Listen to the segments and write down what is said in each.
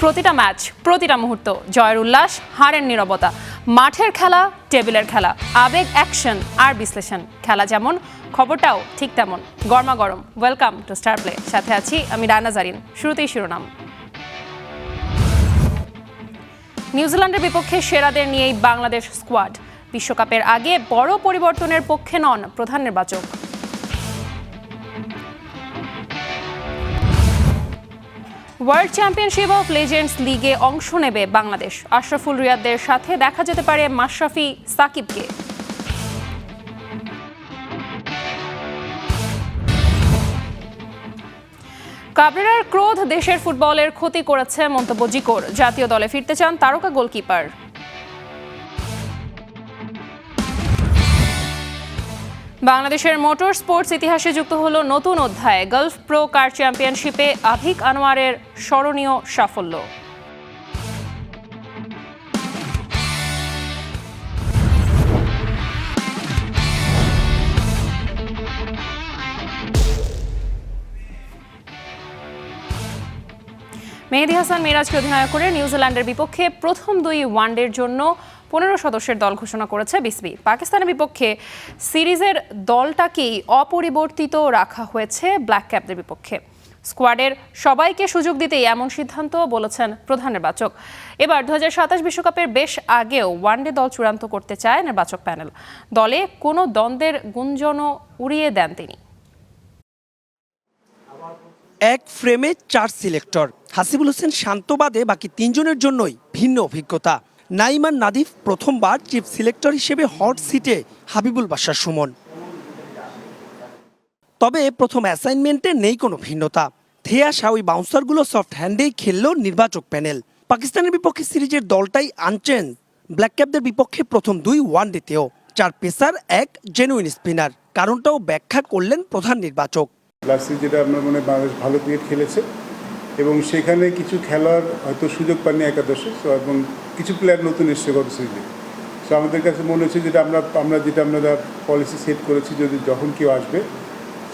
প্রতিটা ম্যাচ, প্রতিটা মুহূর্ত, জয়ের উল্লাস, হারের নীরবতা, মাঠের খেলা, টেবিলের খেলা, আবেগ, অ্যাকশন আর বিশ্লেষণ। খেলা যেমন, খবরটাও ঠিক তেমন। গরমাগরম ওয়েলকাম টু স্টার প্লে। সাথে আছি আমি রানা জারিন। শুরুতেই শিরোনাম। নিউজিল্যান্ডের বিপক্ষে সেরাদের নিয়েই বাংলাদেশ স্কোয়াড। বিশ্বকাপের আগে বড় পরিবর্তনের পক্ষে নন প্রধান নির্বাচক। ওয়ার্ল্ড চ্যাম্পিয়নশিপ অফ লেজেন্ডস লিগে অংশ নেবে বাংলাদেশ। আশরাফুল রিয়াদদের সাথে দেখা যেতে পারে মাশরাফি সাকিবকে। কাবরেরার ক্রোধ দেশের ফুটবলের ক্ষতি করেছে মন্তব্য জিকোর। জাতীয় দলে ফিরতে চান তারকা গোলকিপার। বাংলাদেশের মোটর স্পোর্টস ইতিহাসে যুক্ত হলো নতুন অধ্যায়। গালফ প্রো কার চ্যাম্পিয়নশিপে আভিক আনোয়ারের স্মরণীয় সাফল্য। মেহেদী হাসান মিরাজকে অধিনায়ক করে নিউজিল্যান্ডের বিপক্ষে প্রথম দুই ওয়ানডের জন্য 15 সদস্যের দল ঘোষণা করেছে বিসিবি। পাকিস্তানের বিপক্ষে সিরিজের দলটাকেই অপরিবর্তিত রাখা হয়েছে ব্ল্যাক ক্যাপদের বিপক্ষে। স্কোয়াডের সবাইকে সুযোগ দিতেই এমন সিদ্ধান্ত বলেছেন প্রধান নির্বাচক। এবার 2027 বিশ্বকাপের বেশ আগেও ওয়ানডে দল চূড়ান্ত করতে চায় নির্বাচক প্যানেল। দলে কোনো দ্বন্দ্বের গুঞ্জনও উড়িয়ে দেন তিনি। এক ফ্রেমে 4 সিলেক্টর, হাসিবুল হোসেন শান্ত বাদে বাকি 3 জনের জন্যই ভিন্ন অভিজ্ঞতা। নাইমান নাদিফ প্রথমবার চিফ সিলেক্টর হিসেবে হট সিটে হাবিবুল বাশার সুমন। তবে প্রথম অ্যাসাইনমেন্টে নেই কোনো ভিন্নতা। ধেয়ে আসা ওই বাউন্সারগুলো সফট হ্যান্ডেই খেললো নির্বাচক প্যানেল। পাকিস্তানের বিপক্ষে সিরিজের দলটাই আনচেঞ্জ। ব্ল্যাক ক্যাপদের বিপক্ষে প্রথম দুই ওয়ানডেতেও 4 পেসার, এক জেনুইন স্পিনার। কারণটাও ব্যাখ্যা করলেন প্রধান নির্বাচক। লাস্ট যেটা আপনার মনে বাংলাদেশ ভালো ক্রিকেট খেলেছে এবং সেখানে কিছু খেলার হয়তো সুযোগ পাননি একাদশে, সো এবং কিছু প্লেয়ার নতুন এসছে গত সিরিজে। সো আমাদের কাছে মনে হচ্ছে যেটা আমরা পলিসি সেট করেছি, যদি যখন কেউ আসবে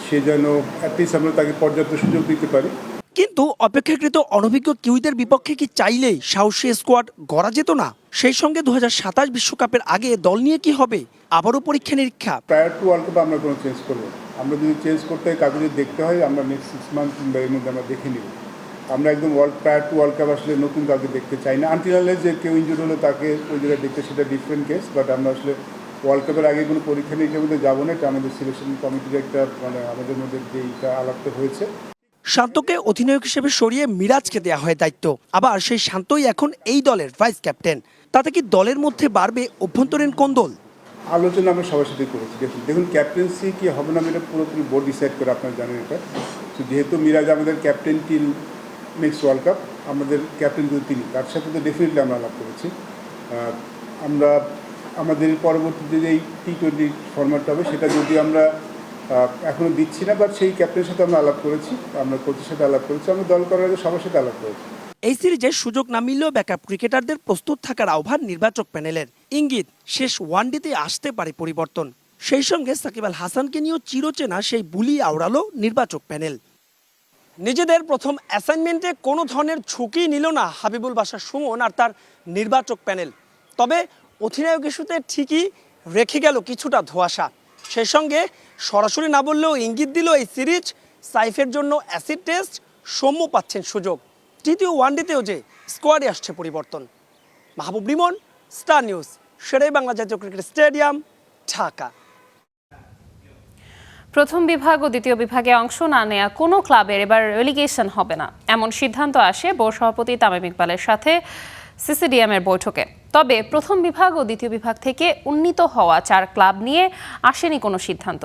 সে যেন অ্যাটলিস্ট আমরা তাকে পর্যাপ্ত সুযোগ দিতে পারি। কিন্তু অপেক্ষাকৃত অনভিজ্ঞ কিউইদের বিপক্ষে কি চাইলেই সাহসী স্কোয়াড গড়া যেত না? সেই সঙ্গে 2027 বিশ্বকাপের আগে দল নিয়ে কি হবে? আবারও পরীক্ষা নিরীক্ষা। প্রায়ার টু ওয়ার্ল্ড কাপ আমরা কোনো চেঞ্জ করবো না। আমরা যদি চেঞ্জ করতে হয়, কাগজে দেখতে হয়, আমরা নেক্সট 6 মান্থ কিংবা এর মধ্যে আমরা দেখে নিব। আমরা একদম প্রায়ার টু ওয়ার্ল্ড কাপ আসলে নতুন কাউকে দেখতে চাই না। আনটিল আনলেস যে কেউ ইনজুর হলো তাকে ওই জায়গায় দেখতে, সেটা ডিফারেন্ট কেস। বাট আমরা আসলে ওয়ার্ল্ড কাপের আগে কোনো পরীক্ষা নিরীক্ষার মধ্যে যাবো না। এটা আমাদের সিলেকশন কমিটির একটা আমাদের মধ্যে যেটা আলাপটা হয়েছে। শান্তকে অধিনায়ক হিসেবে সরিয়ে মিরাজকে দেয়া হয় দায়িত্ব। আবার সেই শান্তই এখন এই দলের ভাইস ক্যাপ্টেন। তাতে কি দলের মধ্যে বাড়বে অভ্যন্তরীণ কোন্দল? আলোচনা আমরা সবার সাথে করেছি। দেখুন, ক্যাপ্টেন্সি কি হবে না এটা পুরোপুরি বোর্ড ডিসাইড করে, আপনারা জানেন এটা। তো যেহেতু মিরাজ আমাদের captain till next world cup, আমাদের ক্যাপ্টেন যদি তিনি, তার সাথে তো ডেফিনেটলি আমরা আলাপ করেছি। আমরা আমাদের পরবর্তীতে যে T20 ফরম্যাটটা হবে সেটা যদি আমরা এখনও দিচ্ছি না, বাট সেই ক্যাপ্টেনের সাথে আমরা আলাপ করেছি, আমরা কোচের সাথে আলাপ করেছি, আমরা দল করার আগে সবার সাথে আলাপ করেছি। এই সিরিজে সুযোগ না মিললেও ব্যাকআপ ক্রিকেটারদের প্রস্তুত থাকার আহ্বান নির্বাচক প্যানেলের। ইঙ্গিত, শেষ ওয়ানডেতে আসতে পারে পরিবর্তন। সেই সঙ্গে সাকিব আল হাসানকে নিয়েও চিরচেনা সেই বুলি আওড়ালো নির্বাচক প্যানেল। নিজেদের প্রথম অ্যাসাইনমেন্টে কোনো ধরনের ঝুঁকি নিল না হাবিবুল বাশার সুমন আর তার নির্বাচক প্যানেল। তবে অধিনায়ক ইস্যুতে ঠিকই রেখে গেল কিছুটা ধোঁয়াশা। সেই সঙ্গে সরাসরি না বললেও ইঙ্গিত দিল এই সিরিজ সাইফের জন্য অ্যাসিড টেস্ট। সৌম্য পাচ্ছেন সুযোগ। তৃতীয় ওয়ানডেতেও যে স্কোয়াডে আসছে পরিবর্তন। মাহবুব রিমন, স্টার নিউজ, শেরে বাংলা জাতীয় ক্রিকেট স্টেডিয়াম, ঢাকা। প্রথম বিভাগ ও দ্বিতীয় বিভাগে অংশ না নেয়া কোনো ক্লাবের এবার রেলিগেশন হবে না, এমন সিদ্ধান্ত আসে বোর্ড সভাপতি তামিম ইকবালের সাথে সিসিডিএমের বৈঠকে। তবে প্রথম বিভাগ ও দ্বিতীয় বিভাগ থেকে উন্নীত হওয়া 4 ক্লাব নিয়ে আসেনি কোনো সিদ্ধান্ত।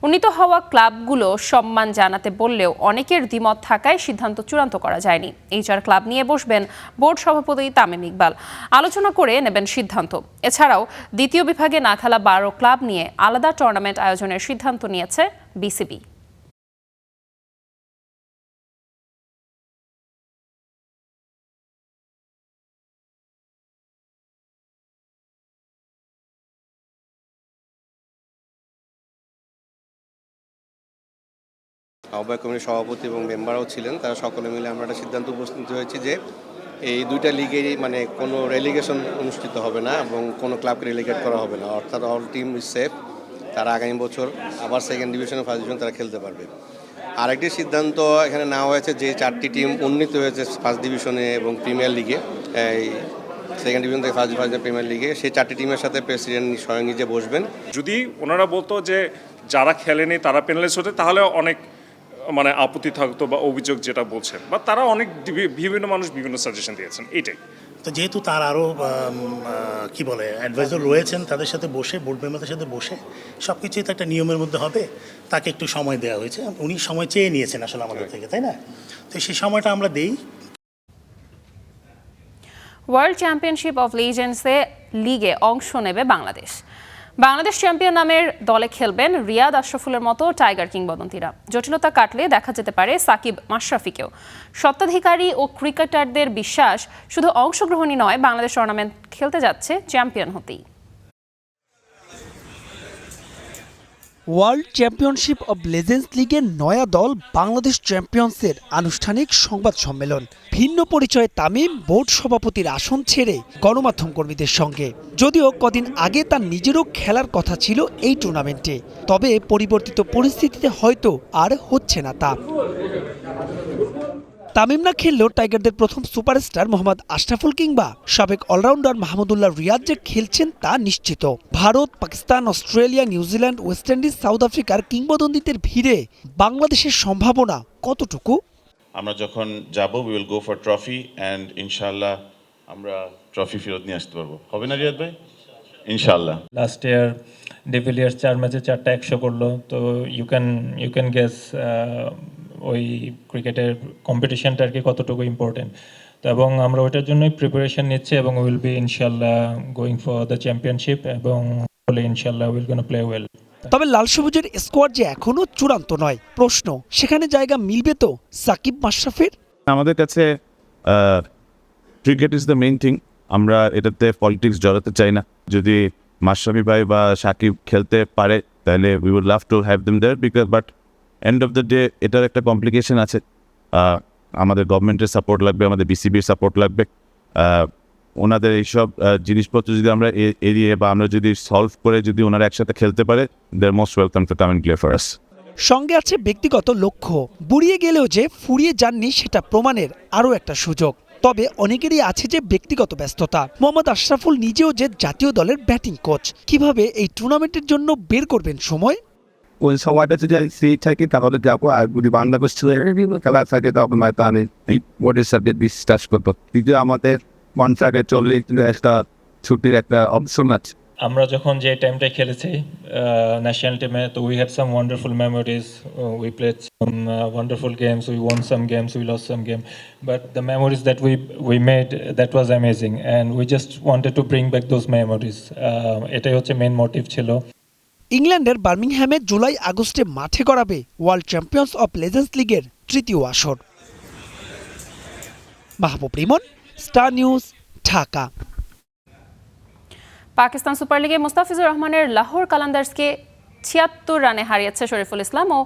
উন্নীত হওয়া ক্লাবগুলো সম্মান জানাতে বললেও অনেকের দ্বিমত থাকায় সিদ্ধান্ত চূড়ান্ত করা যায়নি। এই 4 ক্লাব নিয়ে বসবেন বোর্ড সভাপতি তামিম ইকবাল, আলোচনা করে নেবেন সিদ্ধান্ত। এছাড়াও দ্বিতীয় বিভাগে না খেলা 12 ক্লাব নিয়ে আলাদা টুর্নামেন্ট আয়োজনের সিদ্ধান্ত নিয়েছে বিসিবি। আহ্বায়ক কমিটির সভাপতি এবং মেম্বারও ছিলেন, তারা সকলে মিলে আমরা একটা সিদ্ধান্ত উপস্থিত হয়েছি যে এই দুইটা লিগেরই মানে কোনো রেলিগেশন অনুষ্ঠিত হবে না এবং কোনো ক্লাবকে রেলিগেট করা হবে না, অর্থাৎ অল টিম ইজ সেফ। তারা আগামী বছর আবার সেকেন্ড ডিভিশন ফার্স্ট ডিভিশন তারা খেলতে পারবে। আরেকটি সিদ্ধান্ত এখানে নেওয়া হয়েছে যে 4টি টিম উন্নীত হয়েছে ফার্স্ট ডিভিশনে এবং প্রিমিয়ার লিগে, এই সেকেন্ড ডিভিশন থেকে ফার্স্ট ডিভিশন প্রিমিয়ার লিগে, সেই 4টি টিমের সাথে প্রেসিডেন্ট স্বয়ং নিজে বসবেন। যদি ওনারা বলতো যে যারা খেলেনি তারা পেনালাইজ হতে, তাহলে অনেক মানে আপত্তি থাকতো বা অভিযোগ যেটা বলছেন, বা তারা অনেক বিভিন্ন মানুষ বিভিন্ন সাজেশন দিয়েছেন, এইটাই। তো যেহেতু তার আরও কি বলে অ্যাডভাইজার রয়েছেন, তাদের সাথে বসে বোর্ড মেম্বারদের সাথে বসে সব কিছুই তো একটা নিয়মের মধ্যে হবে, তাকে একটু সময় দেওয়া হয়েছে। উনি সময় চেয়ে নিয়েছেন আসলে আমাদের থেকে, তাই না? তো সেই সময়টা আমরা দেই। ওয়ার্ল্ড চ্যাম্পিয়নশিপ অফ লিজেন্ডসে লিগে অংশ নেবে বাংলাদেশ। বাংলাদেশ চ্যাম্পিয়ন নামের দলে খেলবেন রিয়াদ আশরাফুলের মতো টাইগার কিংবদন্তিরা। জটিলতা কাটলে দেখা যেতে পারে সাকিব মাশরাফিকেও। স্বত্বাধিকারী ও ক্রিকেটারদের বিশ্বাস, শুধু অংশগ্রহণই নয়, বাংলাদেশ টুর্নামেন্ট খেলতে যাচ্ছে চ্যাম্পিয়ন হতেই। ওয়ার্ল্ড চ্যাম্পিয়নশিপ অব লেজেন্ডস লিগের নয়া দল বাংলাদেশ চ্যাম্পিয়ন্সের আনুষ্ঠানিক সংবাদ সম্মেলন। ভিন্ন পরিচয়ে তামিম বোর্ড সভাপতির আসন ছেড়ে গণমাধ্যম কর্মীদের সঙ্গে। যদিও কদিন আগে তার নিজেরও খেলার কথা ছিল এই টুর্নামেন্টে, তবে পরিবর্তিত পরিস্থিতিতে হয়তো আর হচ্ছে না তা। তামিম না খেললেও টাইগারদের প্রথম সুপারস্টার মোহাম্মদ আশরাফুল কিংবা সাবেক অলরাউন্ডার মাহমুদুল্লাহ রিয়াদ যে খেলছেন তা নিশ্চিত। Bharat, Pakistan, Australia, New Zealand, West Indies, south আফ্রিকার কিংবদন্তিদের ভিড়ে বাংলাদেশের সম্ভাবনা কতটুকু? আমরা যখন যাব we will go for trophy and ইনশাআল্লাহ আমরা ট্রফি ফেরত নিয়ে আসতে পারবো। হবে না রিয়াদ ভাই? ইনশাআল্লাহ। লাস্ট ইয়ার ডিভিলিয়ার্স 4 ম্যাচে 4টা 100 করলো, তো ইউ ক্যান গেস ওই ক্রিকেটের কম্পিটিশনটা আর কি কতটুকু ইম্পর্টেন্ট। তো এবং আমরা ওইটার জন্যই প্রিপারেশন নিচ্ছি এবং উইল বি ইনশাআল্লাহ গোয়িং ফর দ্য চ্যাম্পিয়নশিপ এবং ইনশাআল্লাহ উইল গোনা প্লে ওয়েল। তবে লাল সবুজের স্কোয়াড যে এখনো চূড়ান্ত নয়। প্রশ্ন, সেখানে জায়গা মিলবে তো সাকিব মাশরাফির? আমাদের কাছে cricket is the main thing. আমরা এটাতে পলিটিক্স জড়াতে চাই না। যদি মাশরাফি ভাই বা সাকিব খেলতে পারে তাহলে we would love to have them there, because but end of the day এটার একটা কমপ্লিকেশন আছে। আমাদের গভর্নমেন্টের সাপোর্ট লাগবে, আমাদের বিসিবির সাপোর্ট লাগবে। ওনাদের এইসব জিনিসপত্র যদি আমরা এড়িয়ে বা আমরা যদি সলভ করে যদি ওনারা একসাথে খেলতে পারে, they are most welcome to come and play for us. সঙ্গে আছে ব্যক্তিগত লক্ষ্য। বুড়িয়ে গেলেও যে ফুরিয়ে যাননি সেটা প্রমাণের আরও একটা সুযোগ। তবে অনেকেরই আছে যে ব্যক্তিগত ব্যস্ততা। মোহাম্মদ আশরাফুল নিজেও যে জাতীয় দলের ব্যাটিং কোচ, কিভাবে এই টুর্নামেন্টের জন্য বের করবেন সময়? ওই সময়টা যদি ফ্রি থাকি তাহলে যাবো, আর যদি বাংলাদেশ খেলা থাকে তখন হয়তো আমি বোর্ডের সাথে ডিসকাস করবো। কিন্তু আমাদের কন্ট্রাক্টে চললে একটা ছুটির একটা অপশন আছে। আমরা যখন যে টাইমটাই খেলেছি ন্যাশনাল টিমে, তো we had some wonderful memories, we played some wonderful games, we one some games, we lost some game, but the memories that we made, that was amazing and we just wanted to bring back those memories. এটাই হচ্ছে main motive ছিল। ইংল্যান্ডের বার্মিংহ্যামে July আগস্টে মাঠে গড়াবে World Champions of Legends লিগের তৃতীয় আসর। Mahbub Rimon, Star News, Dhaka. Pakistan Super লিগে মুস্তাফিজুর রহমানের লাহোর কালান্দার্সকে ৭৬ রানে হারিয়েছে শরীফুল ইসলাম ও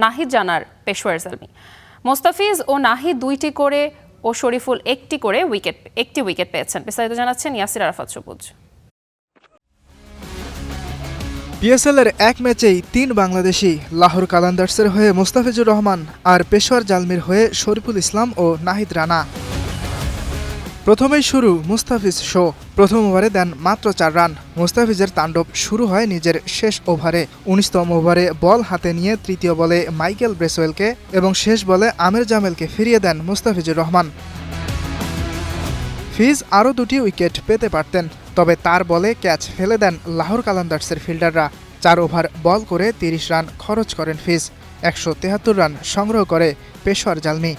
নাহিদ জানার পেশোয়ার জলমি। মোস্তাফিজ ও নাহিদ 2টি করে ও শরীফুল একটি উইকেট পেয়েছেন। বিস্তারিত জানাচ্ছেন ইয়াসির আরাফাত সবুজ। পিএসএলের এক ম্যাচেই 3 বাংলাদেশি, লাহোর কালান্দার্সের হয়ে মোস্তাফিজুর রহমান আর পেশোয়ার জালমির হয়ে শরীফুল ইসলাম ও নাহিদ রানা। প্রথমেই শুরু মুস্তাফিজ শো। প্রথম ওভারে দেন মাত্র 4 রান। মুস্তাফিজের তাণ্ডব শুরু হয় নিজের শেষ ওভারে। 19তম ওভারে বল হাতে নিয়ে তৃতীয় বলে মাইকেল ব্রেসওয়েলকে এবং শেষ বলে আমির জামেলকে ফিরিয়ে দেন মুস্তাফিজুর রহমান। ফিজ আরও 2টি উইকেট পেতে পারতেন, তবে তার বলে ক্যাচ ফেলে দেন লাহোর কালান্দার্সের ফিল্ডাররা। 4 ওভার বল করে 30 রান খরচ করেন ফিজ। 173 রান সংগ্রহ করে পেশোয়ার জালমি।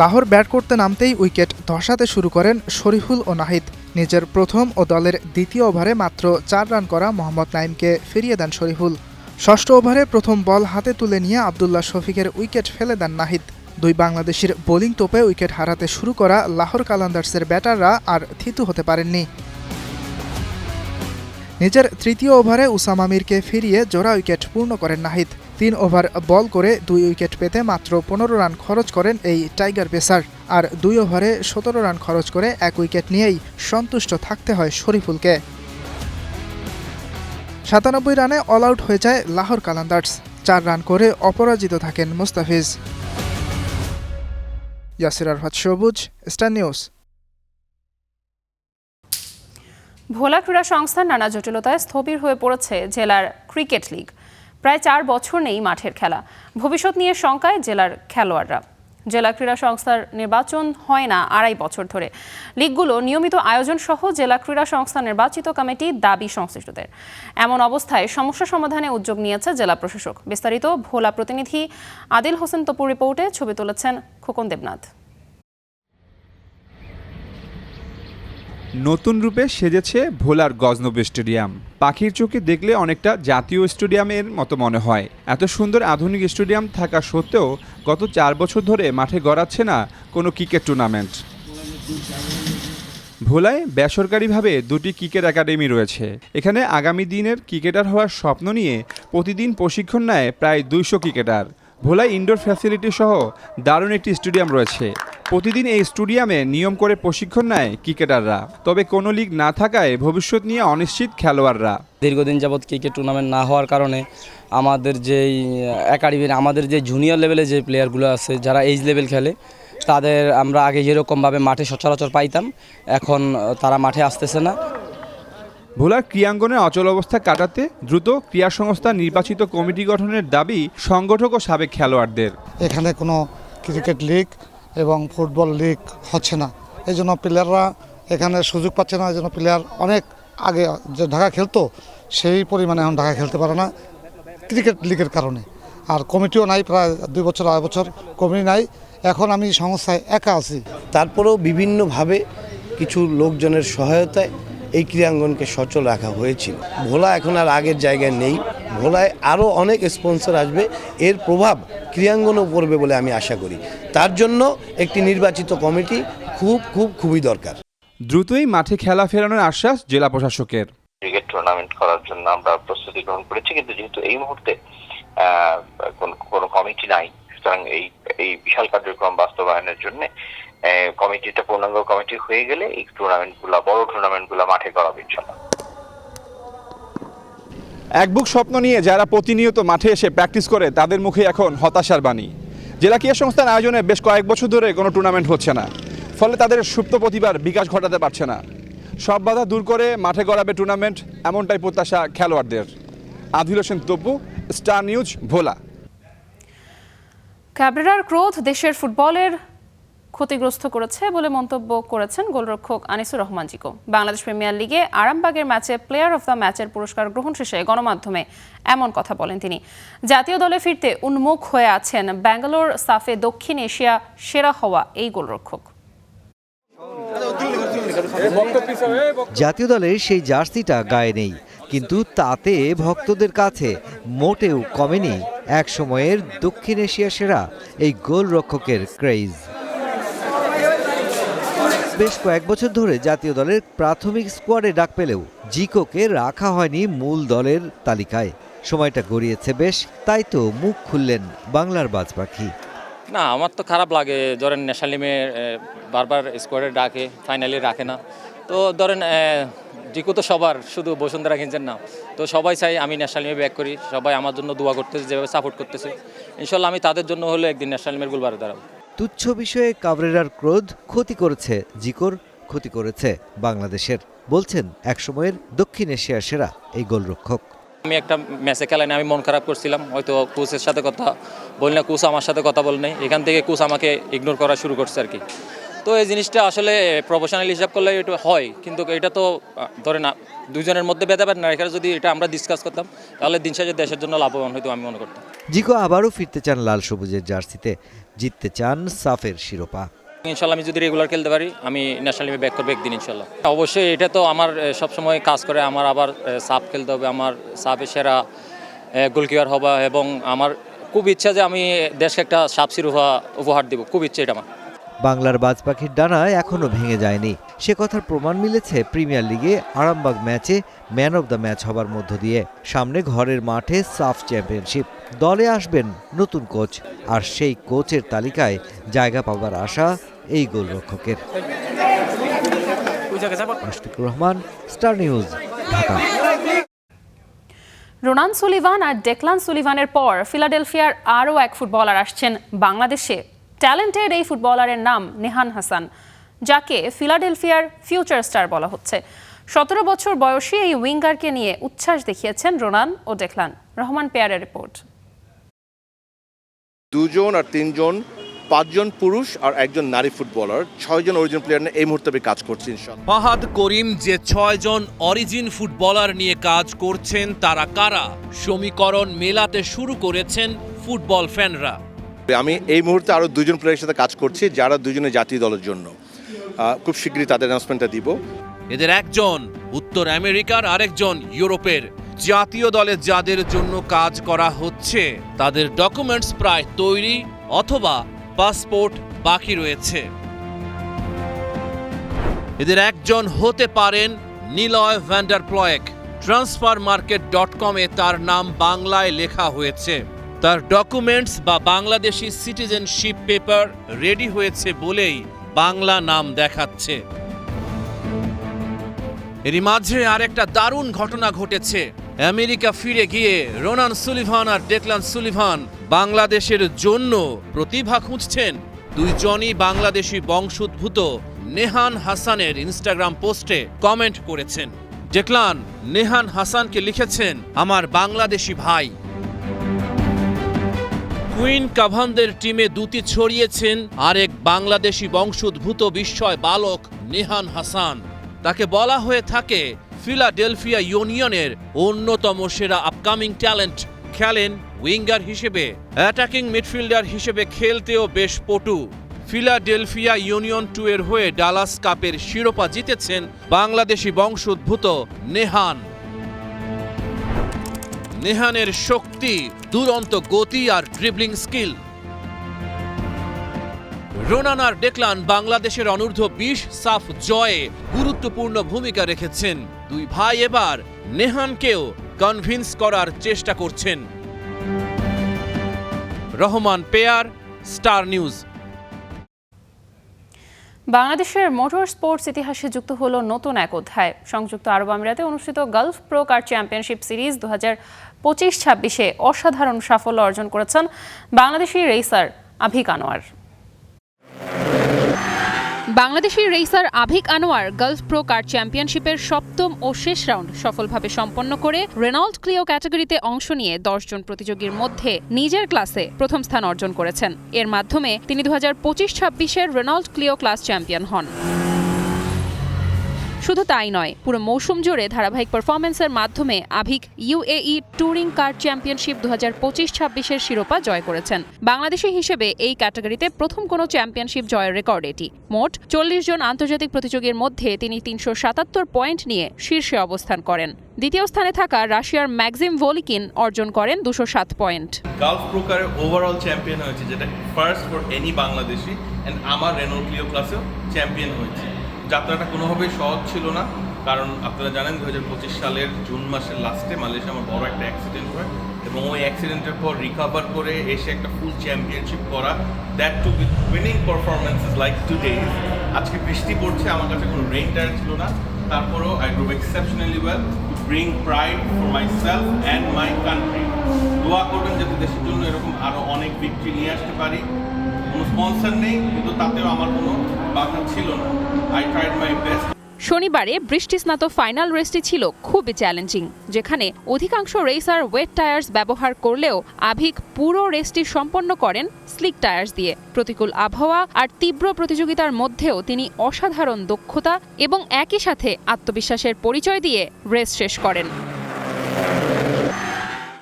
লাহোর ব্যাট করতে নামতেই উইকেট ধসাতে শুরু করেন শরীফুল ও নাহিদ। নিজের প্রথম ও দলের দ্বিতীয় ওভারে মাত্র 4 রান করা মোহাম্মদ নাইমকে ফিরিয়ে দেন শরীফুল। ষষ্ঠ ওভারে প্রথম বল হাতে তুলে নিয়ে আবদুল্লাহ শফিকের উইকেট ফেলে দেন নাহিদ। 2 বাংলাদেশের বোলিং তোপে উইকেট হারাতে শুরু করা লাহোর কালান্দার্সের ব্যাটাররা আর থিতু হতে পারেননি। নিজের তৃতীয় ওভারে উসামা মিরকে ফিরিয়ে জোড়া উইকেট পূর্ণ করেন নাহিদ। 3 ওভার বল করে 2 উইকেট পেতে মাত্র 15 রান খরচ করেন এই টাইগার পেসার। আর 2 ওভারে 17 রান খরচ করে 1 উইকেট নিয়েই সন্তুষ্ট থাকতে হয় শরীফুলকে। 97 রানে অল আউট হয়ে যায় লাহোর কালান্দার্স। 4 রান করে অপরাজিত থাকেন মুস্তাফিজ। ইয়াসির আরফাত সবুজ, স্টার নিউজ। ভোলা ক্রীড়া সংস্থার নানা জটিলতায় স্থবির হয়ে পড়েছে জেলার ক্রিকেট লিগ। প্রায় 4 বছর নেই মাঠের খেলা। ভবিষ্যৎ নিয়ে শঙ্কায় জেলার খেলোয়াড়রা। জেলা ক্রীড়া সংস্থার নির্বাচন হয় না 2.5 বছর ধরে। লিগগুলো নিয়মিত আয়োজন সহ জেলা ক্রীড়া সংস্থা নির্বাচিত কমিটি দাবি সংশ্লিষ্টদের। এমন অবস্থায় সমস্যা সমাধানে উদ্যোগ নিয়েছে জেলা প্রশাসক। বিস্তারিত ভোলা প্রতিনিধি আদিল হোসেন তপুর রিপোর্টে ছবি তুলেছেন খোকন দেবনাথ। নতুন রূপে সেজেছে ভোলার গজনবী স্টেডিয়াম। পাখির চোখে দেখলে অনেকটা জাতীয় স্টেডিয়ামের মতো মনে হয়। এত সুন্দর আধুনিক স্টেডিয়াম থাকা সত্ত্বেও গত 4 বছর ধরে মাঠে গড়াচ্ছে না কোনো ক্রিকেট টুর্নামেন্ট। ভোলায় বেসরকারিভাবে 2টি ক্রিকেট একাডেমি রয়েছে। এখানে আগামী দিনের ক্রিকেটার হওয়ার স্বপ্ন নিয়ে প্রতিদিন প্রশিক্ষণ নেয় প্রায় 200 ক্রিকেটার। ভোলায় ইনডোর ফ্যাসিলিটি সহ দারুণ একটি স্টেডিয়াম রয়েছে। প্রতিদিন এই স্টেডিয়ামে নিয়ম করে প্রশিক্ষণ নেয় ক্রিকেটাররা। তবে কোনো লিগ না থাকায় ভবিষ্যৎ নিয়ে অনিশ্চিত খেলোয়াড়রা। দীর্ঘদিন যাবৎ ক্রিকেট টুর্নামেন্ট না হওয়ার কারণে আমাদের যেই একাডেমির আমাদের যে জুনিয়র লেভেলে যে প্লেয়ারগুলো আছে যারা এইজ লেভেল খেলে তাদের আমরা আগে যেরকমভাবে মাঠে সচরাচর পাইতাম এখন তারা মাঠে আসতেছে না। ভোলার ক্রীড়াঙ্গনের অচল অবস্থা কাটাতে দ্রুত ক্রীড়া সংস্থা নির্বাচিত কমিটি গঠনের দাবি সংগঠক ও সাবেক খেলোয়াড়দের। এখানে কোনো ক্রিকেট লিগ এবং ফুটবল লিগ হচ্ছে না, এই জন্য প্লেয়াররা এখানে সুযোগ পাচ্ছে না। এই জন্য প্লেয়ার অনেক আগে যে ঢাকা খেলতো সেই পরিমাণে এখন ঢাকা খেলতে পারে না ক্রিকেট লিগের কারণে। আর কমিটিও নাই, প্রায় 2 বছর 2.5 বছর কমিটি নাই। এখন আমি সংস্থায় একা আছি। তারপরেও বিভিন্নভাবে কিছু লোকজনের সহায়তায় এই ক্রীড়াঙ্গনকে সচল রাখা হয়েছিল। ভোলা এখন আর আগের জায়গায় নেই। ভোলায় আরও অনেক স্পন্সর আসবে, এর প্রভাব ক্রীড়াঙ্গনও পড়বে বলে আমি আশা করি। তার জন্য একটি নির্বাচিত কমিটি খুবই দরকার। দ্রুতই মাঠে খেলা ফেরানোর আশ্বাস জেলা প্রশাসকের। ক্রিকেট টুর্নামেন্ট করার জন্য আমরা প্রস্তুতি গ্রহণ করেছি, কিন্তু যেহেতু এই মুহূর্তে কোনো কমিটি নাই, সুতরাং এই বিশাল কার্যক্রম বাস্তবায়নের জন্য কমিটিটা পূর্ণাঙ্গ কমিটি হয়ে গেলে এই টুর্নামেন্টগুলো বড় টুর্নামেন্টগুলো মাঠে করাবে ইনশাআল্লাহ। এক বুক স্বপ্ন নিয়ে যারা প্রতিনিয়ত মাঠে এসে প্র্যাকটিস করে তাদের মুখে এখন হতাশার বাণী। জেলা ক্রীড়া সংস্থার আয়োজনে বেশ কয়েক বছর ধরে কোনো টুর্নামেন্ট হচ্ছে না, ফলে তাদের সুপ্ত প্রতিভার বিকাশ ঘটাতে পারছে না। সব বাধা দূর করে মাঠে গড়াবে টুর্নামেন্ট, এমনটাই প্রত্যাশা খেলোয়াড়দের। আদিল হোসেন তপু, স্টার নিউজ, ভোলা। ক্যাবরেরার ক্রোধ দেশের ফুটবলের ক্ষতিগ্রস্ত করেছে বলে মন্তব্য করেছেন গোলরক্ষক আনিসুর রহমান জিকো। বাংলাদেশ প্রিমিয়ার লিগে আরামবাগের ম্যাচে প্লেয়ার অফ দ্য ম্যাচের পুরস্কার গ্রহণ শেষে গণমাধ্যমে এমন কথা বলেন তিনি। জাতীয় দলে ফিরতে উন্মুখ হয়ে আছেন ব্যাঙ্গালোর সাফে দক্ষিণ এশিয়া সেরা হওয়া এই গোলরক্ষক। জাতীয় দলের সেই জার্সিটা গায়ে নেই, কিন্তু তাতে ভক্তদের কাছে মোটেও কমেনি এক সময়ের দক্ষিণ এশিয়া সেরা এই গোলরক্ষকের ক্রেজ। বেশ কয়েক বছর ধরে জাতীয় দলের প্রাথমিক স্কোয়াডে ডাক পেলেও জিকোকে রাখা হয়নি মূল দলের তালিকায়। সময়টা গড়িয়েছে বেশ, তাই তো মুখ খুললেন বাংলার বাজ পাখি। না, আমার তো খারাপ লাগে, ধরেন ন্যাশনাল টিমে বারবার স্কোয়াডে ডাকে, ফাইনালি রাখে না। তো ধরেন জিকো তো সবার, শুধু বসুন্ধরা কিনছেন না, তো সবাই চাই আমি ন্যাশনাল টিমে ব্যাক করি। সবাই আমার জন্য দোয়া করতেছে, যেভাবে সাপোর্ট করতেছে, ইনশাল্লাহ আমি তাদের জন্য হলে একদিন ন্যাশনাল টিমের গোলবারে দাঁড়াবো। তুচ্ছ বিষয়ে কাবরেরার ক্রোধ ক্ষতি করেছে জিকোর, ক্ষতি করেছে বাংলাদেশের, বলছেন একসময়ের দক্ষিণ এশিয়ার সেরা এই গোলরক্ষক। আমি একটা ম্যাচে খেলাই না, আমি মন খারাপ করছিলাম, হয়তো কোচের সাথে কথা বলি না, কোচ আমার সাথে কথা বলে নাই, এখান থেকে কোচ আমাকে ইগনোর করা শুরু করছে আর কি। তো এই জিনিসটা আসলে প্রফেশনাল হিসাব করলে এটা হয়, কিন্তু এটা তো ধরে না দুজনের মধ্যে ভেদাভেদ না, এখানে যদি এটা আমরা ডিসকাস করতাম তাহলে দিন শেষে দেশের জন্য লাভবান হয়তো আমি মনে করতাম। জিকো আবারও ফিরতে চান লাল সবুজের জার্সিতে, জিততে চান সাফের শিরোপা। ইনশাল্লাহ আমি যদি রেগুলার খেলতে পারি আমি ন্যাশনাল টিমে ব্যাক করবো একদিন ইনশাল্লাহ। অবশ্যই এটা তো আমার সবসময় কাজ করে, আমার আবার সাফ খেলতে হবে, আমার সাফে সেরা গোলকিপার হবা, এবং আমার খুব ইচ্ছা যে আমি দেশকে একটা সাফ শিরোপা উপহার দেবো, খুব ইচ্ছে এটা আমার। বাংলার বাজ পাখির ডানা এখনও ভেঙে যায়নি, সে কথার প্রমাণ মিলেছে প্রিমিয়ার লিগে আরামবাগ ম্যাচে ম্যান অব দ্য ম্যাচ হবার মধ্য দিয়ে। সামনে ঘরের মাঠে সাফ চ্যাম্পিয়নশিপ, দলে আসবেন নতুন কোচ, আর সেই কোচের তালিকায় জায়গা পাবার আশা এই গোলরক্ষকের। Mushfiqur Rahman, Star News, Dhaka. Ronan Sullivan আর ডেকলান সুলিভানের পর ফিলাডেলফিয়ার আরও এক ফুটবলার আসছেন বাংলাদেশে। ট্যালেন্টেড এই ফুটবলারের নাম নেহান হাসান, যাকে ফিলাডেলফিয়ার ফিউচার স্টার বলা হচ্ছে। 17 বছর বয়সী এই উইঙ্গারকে নিয়ে উচ্ছ্বাস দেখিয়েছেন রোনান ও ডেকলান। রহমান পেয়ারের রিপোর্ট। 2 জন আর 3 জন, 5 জন পুরুষ আর 1 জন নারী ফুটবলার, 6 জন অরিজিনাল প্লেয়ার নিয়ে এই মুহূর্তে আমি কাজ করছি ইনশাআল্লাহ। ফাহাদ করিম যে 6 জন অরিজিন ফুটবলার নিয়ে কাজ করছেন তারা কারা, সমীকরণ মেলাতে শুরু করেছেন ফুটবল ফ্যানরা। আমি এই মুহূর্তে আরো 2 জন প্লেয়ারের সাথে কাজ করছি, যারা দুজনে জাতীয় দলের জন্য। খুব শীঘ্রই তাদের অ্যানাউন্সমেন্টটা দিব। এদের একজন উত্তর আমেরিকার, আরেকজন ইউরোপের। জাতীয় দলে যাদের জন্য কাজ করা হচ্ছে তাদের ডকুমেন্টস প্রায় তৈরি অথবা পাসপোর্ট বাকি রয়েছে। এদের একজন হতে পারেন নিলয় ভ্যান্ডার প্লয়েক। transfermarket.com-এ তার নাম বাংলায় লেখা হয়েছে। তার ডকুমেন্টস বা বাংলাদেশি সিটিজেনশিপ পেপার রেডি হয়েছে বলেই বাংলা নাম দেখাচ্ছে। এরই মাঝে আরেকটা দারুণ ঘটনা ঘটেছে। আমেরিকা ফিরে গিয়ে রোনান সুলিভান আর ডেকলান সুলিভান বাংলাদেশের জন্য প্রতিভা খুঁজছেন। দুইজনই বাংলাদেশি বংশোদ্ভূত নেহান হাসানের ইনস্টাগ্রাম পোস্টে কমেন্ট করেছেন। ডেকলান নেহান হাসানকে লিখেছেন, আমার বাংলাদেশি ভাই। কুইন কাভানদের টিমে দুটি ছড়িয়েছেন আরেক বাংলাদেশি বংশোদ্ভূত বিস্ময় বালক নেহান হাসান। তাকে বলা হয়ে থাকে ফিলাডেলফিয়া ইউনিয়নের অন্যতম সেরা আপকামিং ট্যালেন্ট। খেলেন উইঙ্গার হিসেবে, অ্যাটাকিং মিডফিল্ডার হিসেবে খেলতেও বেশ পটু। ফিলাডেলফিয়া ইউনিয়ন 2 এর হয়ে ডালাস কাপের শিরোপা জিতেছেন বাংলাদেশি বংশোদ্ভূত নেহান। নেহানের শক্তি, দুরন্ত গতি আর ড্রিবলিং স্কিল। রোনান আর ডেকলান বাংলাদেশের অনূর্ধ্ব 20 সাফ জয়ে গুরুত্বপূর্ণ ভূমিকা রেখেছেন। দুই ভাই এবার নেহানকেও কনভিন্স করার চেষ্টা করছেন। Rahman pair, star news. বাংলাদেশের মোটর স্পোর্টস ইতিহাসে যুক্ত হলো নতুন এক অধ্যায়। সংযুক্ত আরব আমিরাতে অনুষ্ঠিত Gulf Pro Car Championship Series 2025-26-এ অসাধারণ সাফল্য অর্জন করেছেন Bangladeshi racer Avik Anwar. Bangladeshi racer Avik Anwar Gulf Pro Car চ্যাম্পিয়নশিপের 7ম ও শেষ রাউন্ড সফলভাবে সম্পন্ন করে রেনল্ড ক্লিও ক্যাটাগরিতে অংশ নিয়ে 10 জন প্রতিযোগীর মধ্যে নিজের ক্লাসে প্রথম স্থান অর্জন করেছেন। এর মাধ্যমে তিনি 2025-26-এর রেনল্ড ক্লিও ক্লাস চ্যাম্পিয়ন হন। শুধু তাই নয়, পুরো মৌসুম জুড়ে ধারাবাহিক পারফরমেন্সের মাধ্যমে আভিক ইউএই ট্যুরিং কার চ্যাম্পিয়নশিপ 2025-26-এর শিরোপা জয় করেছেন। বাংলাদেশি হিসেবে এই ক্যাটাগরিতে প্রথম কোনো চ্যাম্পিয়নশিপ জয়ের রেকর্ড এটি। মোট 40 জন আন্তর্জাতিক প্রতিযোগীর মধ্যে তিনি 377 পয়েন্ট নিয়ে শীর্ষে অবস্থান করেন। দ্বিতীয় স্থানে থাকা রাশিয়ার ম্যাক্সিম ভলিকিন অর্জন করেন 207 পয়েন্ট। গালফ প্রো কারে ওভারঅল চ্যাম্পিয়ন হয়েছে, যেটা first for any Bangladeshi, and আমার রেনল্ড ক্লিও ক্লাসেও চ্যাম্পিয়ন হয়েছে। যাত্রাটা কোনোভাবেই সহজ ছিল না, কারণ আপনারা জানেন 2025 সালের জুন মাসের লাস্টে মালয়েশিয়া আমার বড় একটা অ্যাক্সিডেন্ট হয়, এবং ওই অ্যাক্সিডেন্টের পর রিকভার করে এসে একটা ফুল চ্যাম্পিয়নশিপ করা, that to with winning performances like today. আজকে বৃষ্টি পড়ছে, আমার কাছে কোনো রেইন টায়ার ছিল না, তারপরেও I drove exceptionally well to bring pride for my self and my country. দোয়া করবেন যাতে দেশের জন্য এরকম আরও অনেক ভিক্টরি নিয়ে আসতে পারি। কোনো স্পন্সর নেই, কিন্তু তাতেও আমার কোনো বাধা ছিল না। I tried my best. শনিবারে বৃষ্টিস্নাত ফাইনাল রেসটি ছিল খুবই চ্যালেঞ্জিং, যেখানে অধিকাংশ রেসার ওয়েট টায়ার্স ব্যবহার করলেও আভিক পুরো রেসটি সম্পন্ন করেন স্লিক টায়ার্স দিয়ে। প্রতিকূল আবহাওয়া আর তীব্র প্রতিযোগিতার মধ্যেও তিনি অসাধারণ দক্ষতা এবং একই সাথে আত্মবিশ্বাসের পরিচয় দিয়ে রেস শেষ করেন।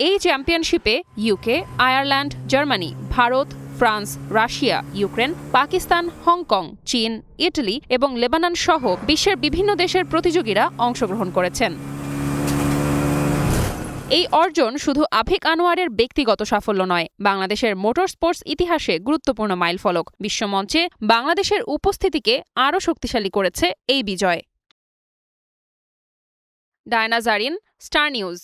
এই চ্যাম্পিয়নশিপে UK, Ireland, Germany, Bharat, France, Russia, Ukraine, Pakistan, Hong Kong, চীন, ইটালি এবং লেবানন সহ বিশ্বের বিভিন্ন দেশের প্রতিযোগীরা অংশগ্রহণ করেছেন। এই অর্জন শুধু আভিক আনোয়ারের ব্যক্তিগত সাফল্য নয়, বাংলাদেশের মোটর স্পোর্টস ইতিহাসে গুরুত্বপূর্ণ মাইলফলক। বিশ্বমঞ্চে বাংলাদেশের উপস্থিতিকে আরও শক্তিশালী করেছে এই বিজয়। Diana Zarin, Star news.